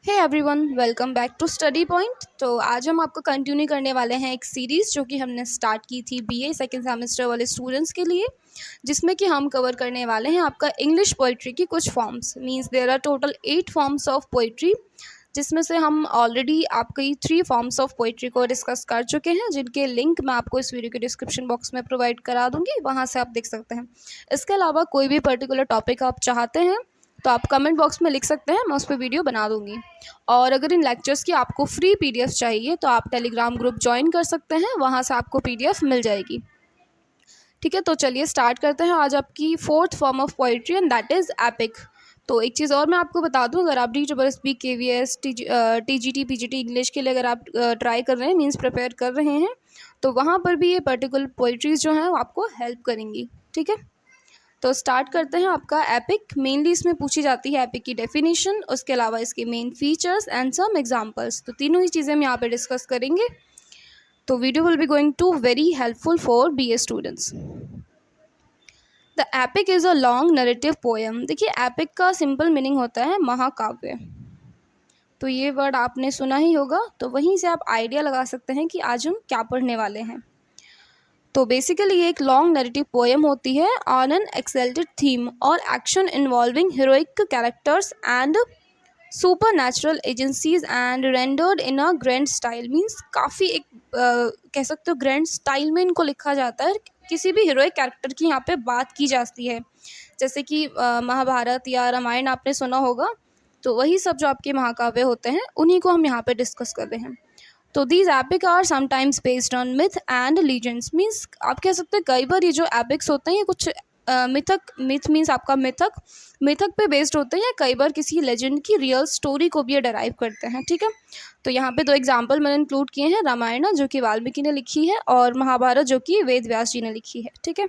Hey everyone, welcome back to study point. तो आज हम आपको कंटिन्यू करने वाले हैं एक सीरीज़ जो कि हमने स्टार्ट की थी बीए सेकेंड सेमेस्टर वाले स्टूडेंट्स के लिए, जिसमें कि हम कवर करने वाले हैं आपका इंग्लिश पोइट्री की कुछ forms. Means there are total 8 forms of poetry, जिसमें से हम ऑलरेडी आपकी 3 फॉर्म्स ऑफ पोइट्री को डिस्कस कर चुके हैं, जिनके लिंक मैं आपको इस वीडियो के डिस्क्रिप्शन बॉक्स में प्रोवाइड करा दूंगी, वहाँ से आप देख सकते हैं। इसके अलावा कोई भी पर्टिकुलर टॉपिक आप चाहते हैं तो आप कमेंट बॉक्स में लिख सकते हैं, मैं उस पर वीडियो बना दूंगी। और अगर इन लेक्चर्स की आपको फ्री पीडीएफ चाहिए तो आप टेलीग्राम ग्रुप ज्वाइन कर सकते हैं, वहाँ से आपको पीडीएफ मिल जाएगी। ठीक है, तो चलिए स्टार्ट करते हैं आज आपकी 4th form of poetry and that is epic. तो एक चीज़ और मैं आपको बता दूं, अगर आप DSSB KVS TGT PGT English के लिए अगर आप ट्राई कर रहे हैं, मीन्स प्रिपेयर कर रहे हैं, तो वहाँ पर भी ये पर्टिकुलर पोइट्रीज़ जो हैं वो आपको हेल्प करेंगी। ठीक है, तो स्टार्ट करते हैं आपका एपिक। मेनली इसमें पूछी जाती है एपिक की डेफिनेशन, उसके अलावा इसके main features and some examples. तो तीनों ही चीज़ें हम यहाँ पे डिस्कस करेंगे। तो video will be going to very helpful for BA students. The epic is a long narrative poem. देखिए, एपिक का सिंपल मीनिंग होता है महाकाव्य। तो ये वर्ड आपने सुना ही होगा, तो वहीं से आप आइडिया लगा सकते हैं कि आज हम क्या पढ़ने वाले हैं। तो बेसिकली ये एक लॉन्ग नैरेटिव पोएम होती है ऑन एन एक्सेल्टेड थीम और action involving heroic characters and super natural agencies and rendered in a grand style. Means काफ़ी एक कह सकते हो ग्रैंड स्टाइल में इनको लिखा जाता है। किसी भी हीरोइक कैरेक्टर की यहाँ पे बात की जाती है, जैसे कि महाभारत या रामायण आपने सुना होगा, तो वही सब जो आपके महाकाव्य होते हैं उन्हीं को हम यहाँ पे डिस्कस कर रहे हैं। तो these epic are sometimes based on myth and legends. Means आप कह सकते हैं कई बार ये जो एपिक्स होते हैं ये कुछ मिथ मीन्स आपका मिथक पे बेस्ड होते हैं, या कई बार किसी लेजेंड की रियल स्टोरी को भी ये डराइव करते हैं। ठीक है, तो यहाँ पे 2 एग्जाम्पल मैंने इंक्लूड किए हैं, रामायण जो कि वाल्मीकि ने लिखी है और महाभारत जो कि वेद व्यास जी ने लिखी है। ठीक है,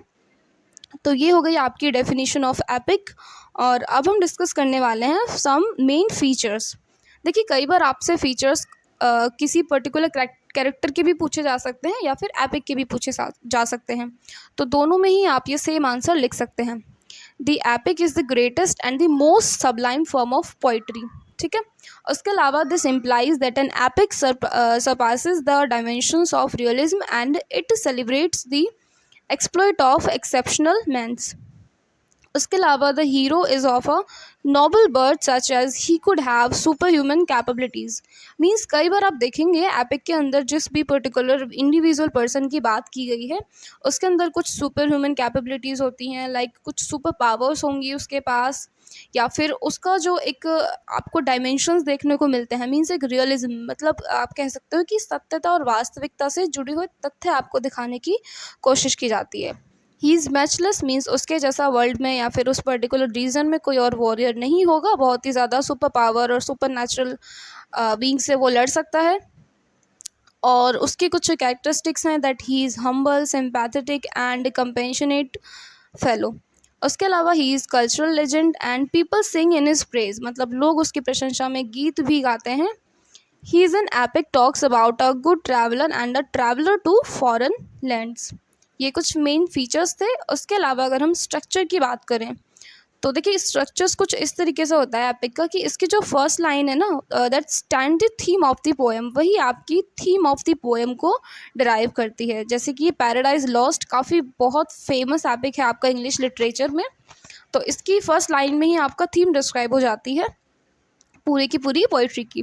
तो ये हो गई आपकी डेफिनेशन ऑफ एपिक। और अब हम डिस्कस करने वाले हैं सम मेन फीचर्स। देखिए, कई बार आपसे फीचर्स किसी पर्टिकुलर कैरेक्टर के भी पूछे जा सकते हैं या फिर एपिक के भी पूछे जा सकते हैं, तो दोनों में ही आप ये सेम आंसर लिख सकते हैं। The epic is the greatest and the most sublime form of poetry. ठीक है, उसके अलावा this implies that an epic surpasses the dimensions of realism and it celebrates the exploit of exceptional man's. उसके अलावा the hero is of a noble birth such as he could have super human capabilities. Means कई बार आप देखेंगे epic के अंदर जिस भी पर्टिकुलर इंडिविजुअल पर्सन की बात की गई है उसके अंदर कुछ सुपर ह्यूमन कैपेबिलिटीज़ होती हैं, लाइक कुछ सुपर पावर्स होंगी उसके पास, या फिर उसका जो एक आपको डायमेंशंस देखने को मिलते हैं। मीन्स एक रियलिज्म, मतलब आप कह सकते हो कि सत्यता और वास्तविकता से जुड़े हुए तथ्य आपको दिखाने की कोशिश की जाती है। ही इज़ मैचलेस, मीन्स उसके जैसा वर्ल्ड में या फिर उस पर्टिकुलर रीजन में कोई और वॉरियर नहीं होगा। बहुत ही ज़्यादा सुपर पावर और सुपर नेचुरल बीइंग से वो लड़ सकता है। और उसकी कुछ कैरेक्टरिस्टिक्स हैं that he is humble, sympathetic and compassionate fellow. उसके अलावा he is cultural legend and people sing in his praise, मतलब लोग उसकी प्रशंसा में गीत भी गाते हैं। He is an epic talks about a good traveller and a traveller to foreign lands. ये कुछ मेन फीचर्स थे। उसके अलावा अगर हम स्ट्रक्चर की बात करें तो देखिए, स्ट्रक्चर्स कुछ इस तरीके से होता है एपिक का कि इसकी जो फर्स्ट लाइन है ना, that stand the theme of the poem, वही आपकी थीम ऑफ द पोएम को डिराइव करती है। जैसे कि पैराडाइज लॉस्ट काफ़ी बहुत फेमस एपिक है आपका इंग्लिश लिटरेचर में, तो इसकी फर्स्ट लाइन में ही आपका थीम डिस्क्राइब हो जाती है पूरी की पूरी पोइट्री की।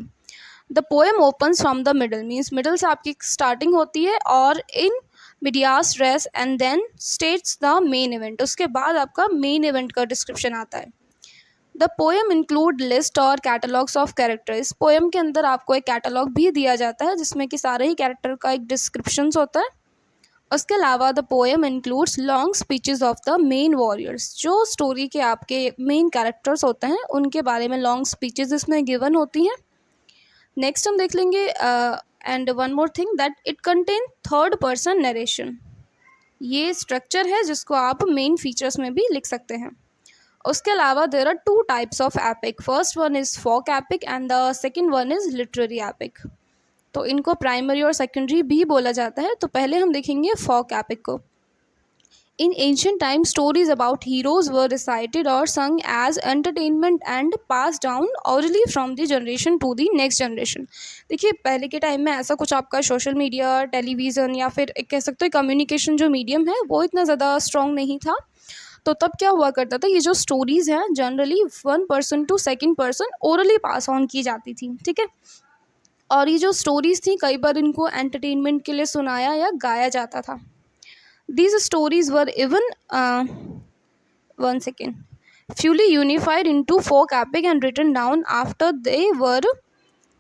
The poem opens from the middle, means middle से आपकी स्टार्टिंग होती है और in medias res and then states the main event, उसके बाद आपका मेन इवेंट का डिस्क्रिप्शन आता है। द पोएम इंक्लूड लिस्ट और कैटलॉग्स ऑफ कैरेक्टर। इस पोएम के अंदर आपको एक कैटलॉग भी दिया जाता है जिसमें कि सारे ही कैरेक्टर का एक डिस्क्रिप्शन होता है। उसके अलावा the poem includes long speeches of the main warriors. जो स्टोरी के आपके मेन कैरेक्टर्स होते हैं उनके बारे में लॉन्ग स्पीचेस इसमें गिवन होती हैं। नेक्स्ट हम देख लेंगे and one more thing that it contain third person narration. ये स्ट्रक्चर है जिसको आप मेन फीचर्स में भी लिख सकते हैं। उसके अलावा there are 2 types of epic. First one is folk epic and the second one is literary epic. तो इनको प्राइमरी और सेकेंडरी भी बोला जाता है। तो पहले हम देखेंगे फोक एपिक को। In ancient times, stories about heroes were recited or sung as entertainment and passed down orally from the generation to the next generation. देखिए पहले के टाइम में ऐसा कुछ आपका सोशल मीडिया, टेलीविज़न या फिर एक कह सकते हो कम्युनिकेशन जो मीडियम है वो इतना ज़्यादा स्ट्रॉन्ग नहीं था। तो तब क्या हुआ करता था, ये जो स्टोरीज़ हैं generally one person to second person orally pass on की जाती थी, ठीक है। और ये जो स्टोरीज़ थी कई बार इनको एंटरटेनमेंट के लिए सुनाया या गाया जाता था। These stories were even one second fully unified into folk epic and written down after they were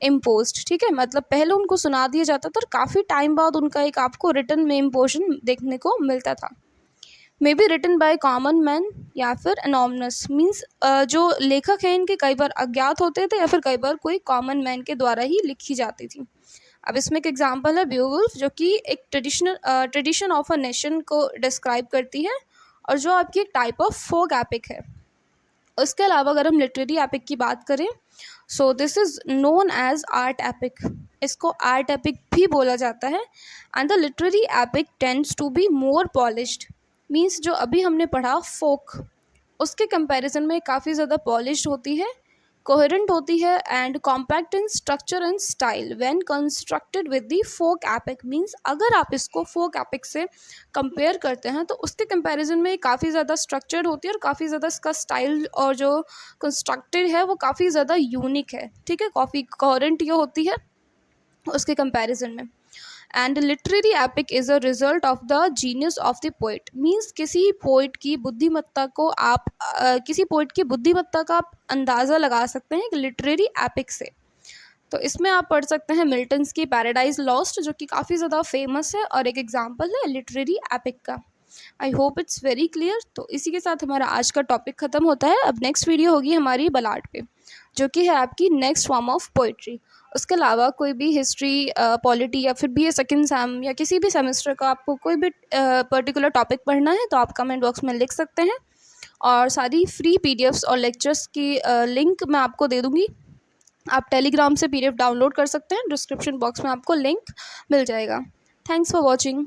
imposed, ठीक है। मतलब पहले उनको सुना दिया जाता था और काफ़ी टाइम बाद उनका एक आपको रिटन में इम्पोजन देखने को मिलता था। May be written by common man या फिर एनोमनस मीन्स जो लेखक हैं इनके कई बार अज्ञात होते थे या फिर कई बार कोई कॉमन मैन के द्वारा ही लिखी जाती थी। अब इसमें एक एग्जांपल है बेओवुल्फ, जो कि एक ट्रेडिशन ऑफ अ नेशन को डिस्क्राइब करती है और जो आपकी एक टाइप ऑफ फोक एपिक है। उसके अलावा अगर हम लिटरेरी एपिक की बात करें, so this is known as art epic, इसको आर्ट एपिक भी बोला जाता है। And the literary epic tends to be more polished, means जो अभी हमने पढ़ा फोक, उसके कंपैरिजन में काफ़ी ज़्यादा पॉलिश्ड होती है, कोहेरेंट होती है and compact in structure and style when constructed with the folk epic. Means अगर आप इसको फोक एपिक से कंपेयर करते हैं तो उसके कंपैरिजन में काफ़ी ज़्यादा स्ट्रक्चर्ड होती है और काफ़ी ज़्यादा इसका स्टाइल और जो कंस्ट्रक्टेड है वो काफ़ी ज़्यादा यूनिक है, ठीक है। काफ़ी कोहेरेंट ये होती है उसके कंपैरिजन में। And literary epic is a result of the genius of the poet, means किसी पोइट की बुद्धिमत्ता को आप किसी पोइट की बुद्धिमत्ता का आप अंदाज़ा लगा सकते हैं लिटरेरी एपिक से। तो इसमें आप पढ़ सकते हैं मिल्टन्स की पैराडाइज लॉस्ट, जो कि काफ़ी ज़्यादा फेमस है और एक एग्जाम्पल है लिटरेरी एपिक का। I hope it's very clear. तो इसी के साथ हमारा आज का टॉपिक ख़त्म होता है। अब नेक्स्ट वीडियो होगी हमारी बलाट पे, जो कि है आपकी नेक्स्ट फॉर्म ऑफ पोइट्री। उसके अलावा कोई भी हिस्ट्री, पॉलिटी या फिर BA सेकंड सेम या किसी भी सेमेस्टर का आपको कोई भी पर्टिकुलर टॉपिक पढ़ना है तो आप कमेंट बॉक्स में लिख सकते हैं और सारी फ्री PDFs और लेक्चर्स की लिंक मैं आपको दे दूँगी। आप टेलीग्राम से PDF डाउनलोड कर सकते हैं, डिस्क्रिप्शन बॉक्स में आपको लिंक मिल जाएगा। Thanks for watching.